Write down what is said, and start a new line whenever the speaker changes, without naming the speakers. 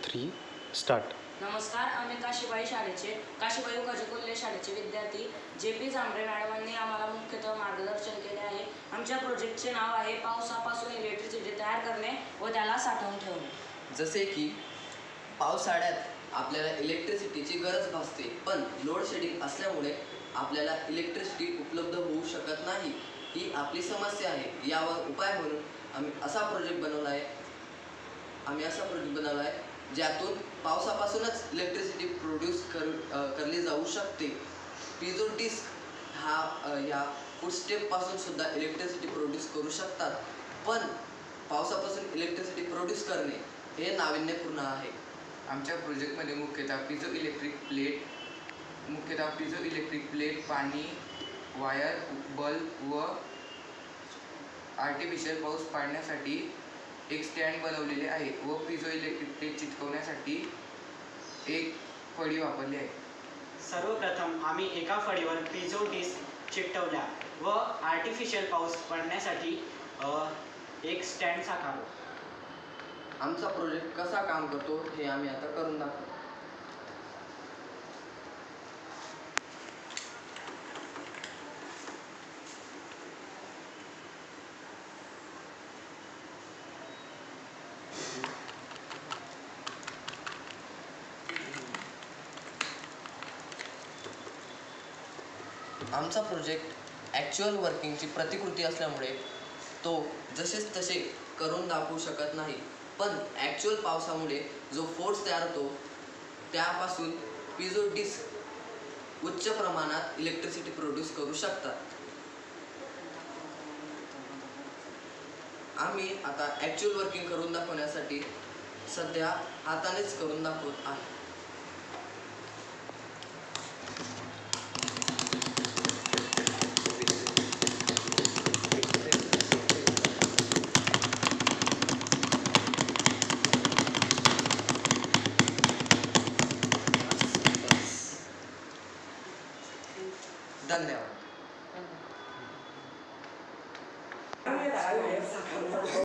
3 start.
नमस्कार, आम्ही काशीबाई उकाजी कोल्हे शाळेचे विद्यार्थी JP जांभरे मॅडमांनी आम्हाला मुख्यतः मार्गदर्शन केले आहे. आमच्या प्रोजेक्टचे नाव आहे पावसापासून इलेक्ट्रिसिटी तयार करणे व त्याला साठवून ठेवणे.
जसे की पावसाळ्यात आपल्याला इलेक्ट्रिसिटीची गरज भासते, पण लोड शेडिंग असल्यामुळे आपल्याला इलेक्ट्रिसिटी उपलब्ध होऊ शकत नाही. ही आपली समस्या आहे. यावर उपाय म्हणून आम्ही असा प्रोजेक्ट बनवला आहे ज्यातून पावसापासूनच इलेक्ट्रिसिटी प्रोड्यूस करली जाऊ शकते. पिझो डिस्क ह्या फूटस्टेपपासून सुद्धा इलेक्ट्रिसिटी प्रोड्यूस करू शकतात, पण पावसापासून इलेक्ट्रिसिटी प्रोड्यूस करणे हे नाविन्यपूर्ण आहे.
आमच्या प्रोजेक्टमध्ये मुख्यतः पिझो इलेक्ट्रिक प्लेट, पाणी, वायर, बल्ब व आर्टिफिशियल पाऊस पाडण्यासाठी एक स्टँड बनवलेले आहे व पिझो इलेक्ट्रिक प्लेट चिटकवण्यासाठी एक फळी वापरली आहे.
सर्वप्रथम आम्ही एका फळीवर पिझो डिस्क चिकटवल्या व आर्टिफिशियल पाऊस पडण्यासाठी एक स्टँड साकारलो.
आमचा प्रोजेक्ट कसा काम करतो हे आम्ही आता करून दाखवतो. आमचा प्रोजेक्ट ॲक्च्युअल वर्किंगची प्रतिकृती असल्यामुळे तो जसेच तसे करून दाखवू शकत नाही, पण ॲक्च्युअल पावसामुळे जो फोर्स तयार होतो त्यापासून पिझो डिस्क उच्च प्रमाणात इलेक्ट्रिसिटी प्रोड्यूस करू शकतात. आम्ही आता ॲक्च्युअल वर्किंग करून दाखवण्यासाठी सध्या हातानेच करून दाखवत आहे. धन्यवाद.